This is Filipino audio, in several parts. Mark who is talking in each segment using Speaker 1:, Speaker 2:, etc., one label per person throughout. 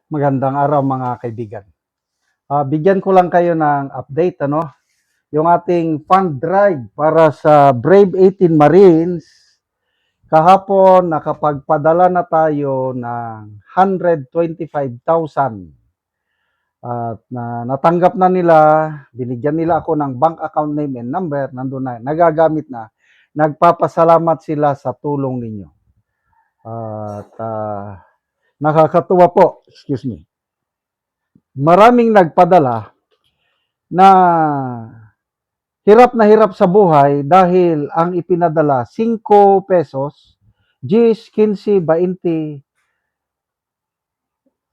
Speaker 1: Magandang araw mga kaibigan. Bigyan ko lang kayo ng update, yung ating fund drive para sa Brave 18 Marines. Kahapon nakapagpadala na tayo ng 125,000 at natanggap na nila, binigyan nila ako ng bank account name and number, nandun na, nagagamit na. Nagpapasalamat sila sa tulong ninyo. At nakakatuwa po, excuse me. Maraming nagpadala na hirap sa buhay dahil ang ipinadala 5 pesos, 10, 15, 20.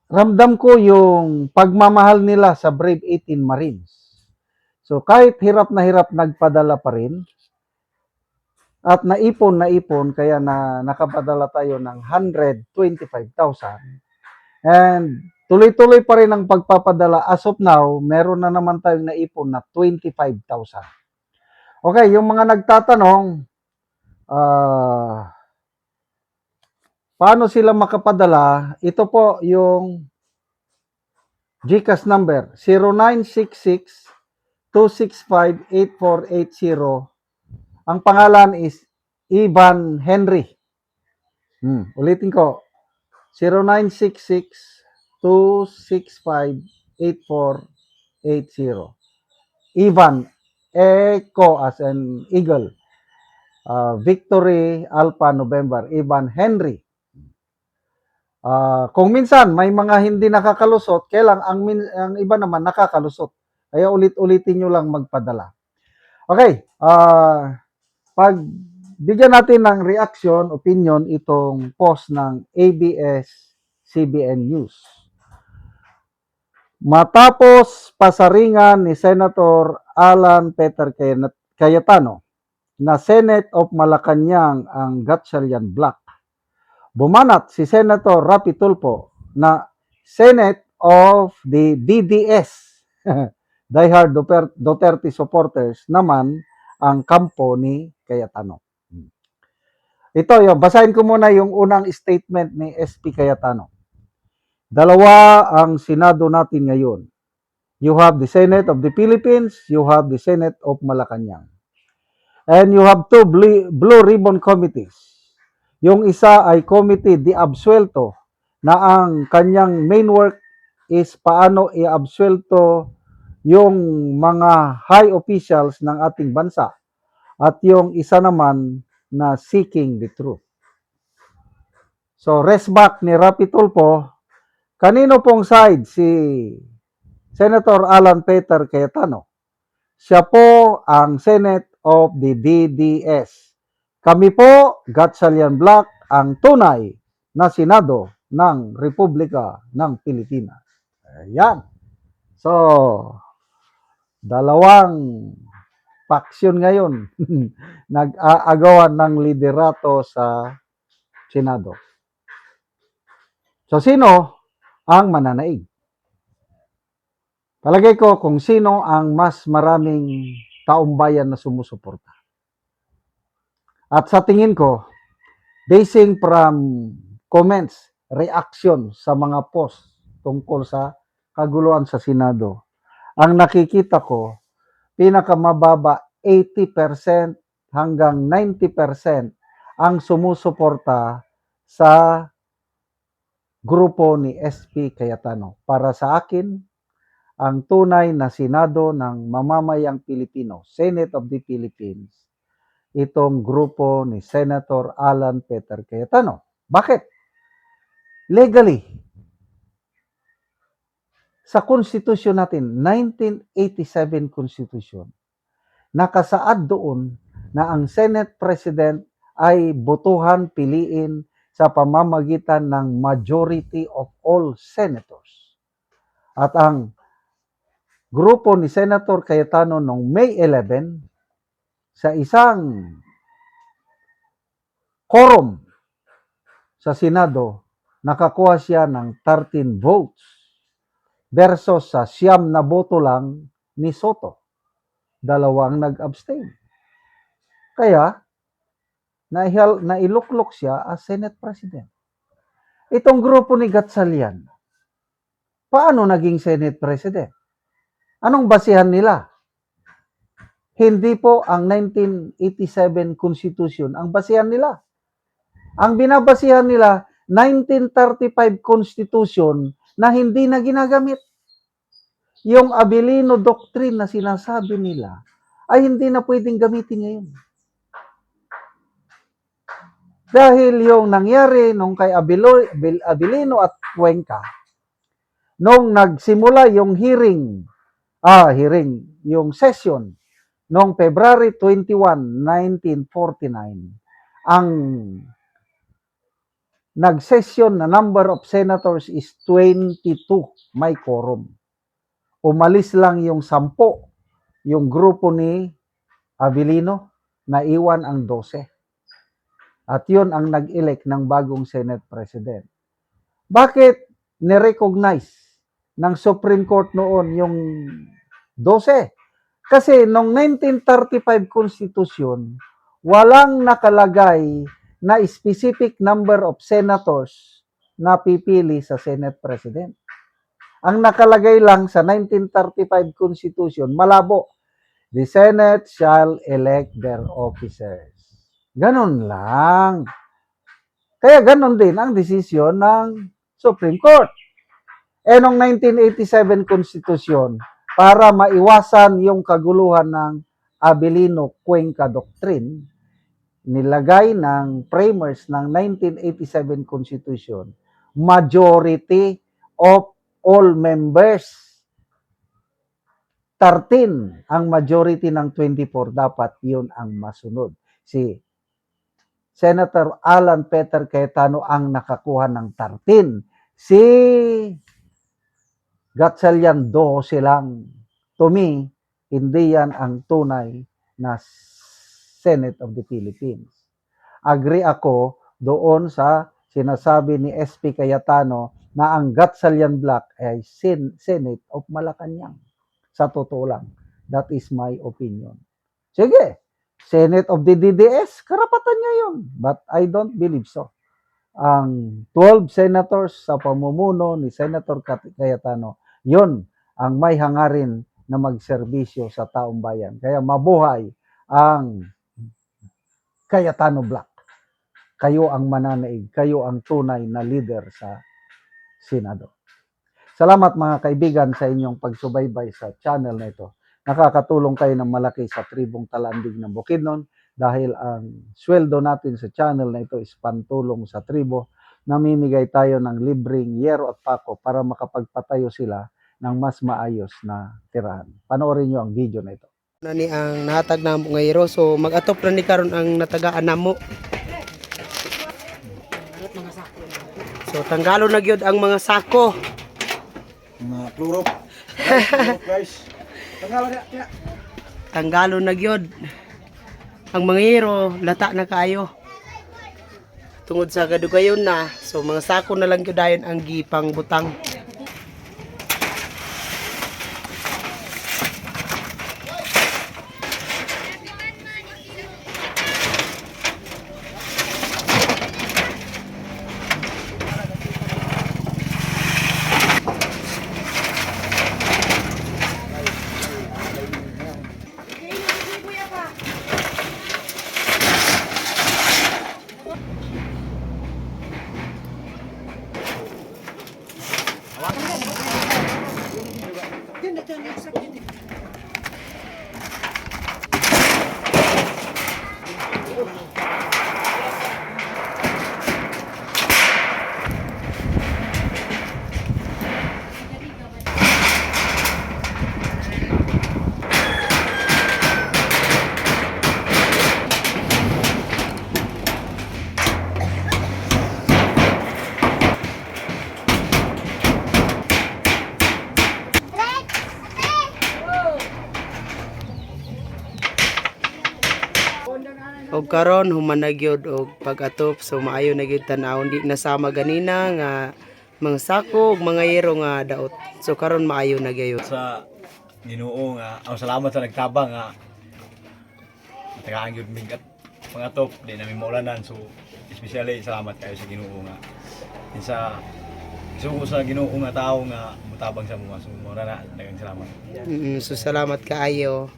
Speaker 1: Ramdam ko yung pagmamahal nila sa Brave 18 Marines. So kahit hirap na hirap nagpadala pa rin at naipon kaya nakapadala tayo ng 125,000. And tuloy-tuloy pa rin ang pagpapadala. As of now, meron na naman tayong naipon na 25,000. Okay, yung mga nagtatanong, paano sila makapadala? Ito po yung GCash number, 0966-265-8480. Ang pangalan is Ivan Henry. Ulitin ko, 0966-265-8480. Ivan, Echo as an Eagle. Victory Alpha November, Ivan Henry. Kung minsan may mga hindi nakakalusot, kailang ang iba naman nakakalusot. Kaya ulit-ulitin nyo lang magpadala. Okay, pag bigyan natin ng reaction, opinion, itong post ng ABS-CBN News. Matapos pasaringan ni Senator Alan Peter Cayetano na Senate of Malacanang ang Gatchalian Block, bumanat si Senator Rapi Tulfo na Senate of the DDS, diehard Duterte supporters naman ang kampo ni Cayetano. Ito, basahin ko muna yung unang statement ni SP Cayetano. Dalawa ang Senado natin ngayon. You have the Senate of the Philippines, you have the Senate of Malacanang. And you have two blue ribbon committees. Yung isa ay committee di absuelto na ang kanyang main work is paano i-absuelto yung mga high officials ng ating bansa. At yung isa naman na seeking the truth. So, rest back ni Rapi Tulfo, kanino pong side si Senator Alan Peter Cayetano? Siya po ang Senate of the DDS. Kami po, Gatchalian Block, ang tunay na Senado ng Republika ng Pilipinas. Ayan. So, dalawang faksyon ngayon nag-aagawan ng liderato sa Senado. So, sino ang mananaig? Palagay ko kung sino ang mas maraming taumbayan na sumusuporta. At sa tingin ko, basing from comments, reaction sa mga post tungkol sa kaguluhan sa Senado, ang nakikita ko, pinakamababa 80% hanggang 90% ang sumusuporta sa grupo ni SP Cayetano. Para sa akin, ang tunay na Senado ng mamamayang Pilipino, Senate of the Philippines, itong grupo ni Senator Alan Peter Cayetano. Bakit? Legally, sa Constitution natin, 1987 Constitution, nakasaad doon na ang Senate President ay botohan piliin sa pamamagitan ng majority of all senators. At ang grupo ni Senator Cayetano noong May 11, sa isang quorum sa Senado, nakakuha siya ng 13 votes versus sa 9 na boto lang ni Soto. Dalawang nag-abstain. Kaya, nailuklok siya as Senate President. Itong grupo ni Gatchalian, paano naging Senate President? Anong basihan nila? Hindi po ang 1987 Constitution ang basihan nila. Ang binabasihan nila, 1935 Constitution na hindi na ginagamit. Yung Abilino Doctrine na sinasabi nila ay hindi na pwedeng gamitin ngayon. Dahil yung nangyari nung kay Abilino at Cuenca, nung nagsimula yung yung session noong February 21, 1949, ang nag-session na number of senators is 22, may quorum. Umalis lang yung 10, yung grupo ni Abilino, naiwan ang 12. At yun ang nag-elect ng bagong Senate President. Bakit nirecognize ng Supreme Court noon yung 12? Kasi noong 1935 Constitution, walang nakalagay na specific number of senators na pipili sa Senate President. Ang nakalagay lang sa 1935 Constitution, malabo, the Senate shall elect their officers. Ganon lang. Kaya ganon din ang desisyon ng Supreme Court. Noong 1987 Constitution, para maiwasan yung kaguluhan ng Abilino-Cuenca Doctrine, nilagay ng framers ng 1987 Constitution, majority of all members. 13 ang majority ng 24, dapat yun ang masunod. Si Senator Alan Peter Cayetano ang nakakuha ng 13. Si Gatchalian 12 lang. To me, hindi yan ang tunay na Senate of the Philippines. Agree ako doon sa sinasabi ni SP Cayetano na ang Gatchalian Block ay Senate of Malacanang. Sa totoo lang, that is my opinion. Sige, Senate of the DDS, karapatan niya yun. But I don't believe so. Ang 12 senators sa pamumuno ni Senator Cayetano, yun ang may hangarin na magserbisyo sa taong bayan. Kaya mabuhay ang Cayetano Block. Kayo ang mananaig, kayo ang tunay na leader sa Senado. Salamat mga kaibigan sa inyong pagsubaybay sa channel na ito. Nakakatulong kayo ng malaki sa tribong Talandig ng Bukidnon dahil ang sweldo natin sa channel na ito is pantulong sa tribo. Namimigay tayo ng libreng yero at pako para makapagpatayo sila ng mas maayos na tirahan. Panoorin nyo ang video na ito.
Speaker 2: Nani ang nahatag na mo ngayro, so mag-atop na ni karon ang natagaan namo. So tanggalo na gyud ang mga sako.
Speaker 3: Mga pluro. Guys.
Speaker 2: Tanggalo na gyud ang mga hero, lata na kayo. Tungod sa kadugayon na, so mga sako na lang gyud dayon ang gipang butang. Og karon human na gyud og pag-atop, so maayo na gyud tan-awon, di nasama ganina nga mga sako ug mga yero nga daot. So karon maayo na gyud.
Speaker 3: Sa Ginoo nga, ang salamat sa nagtabang nga. Tagaan gyud mig mga top, di namin maulanan, so especially salamat kayo sa Ginoo nga. Sa Suko sa Ginoo nga tao nga mutabang sa mga. So mura na daghang salamat.
Speaker 2: So salamat kaayo.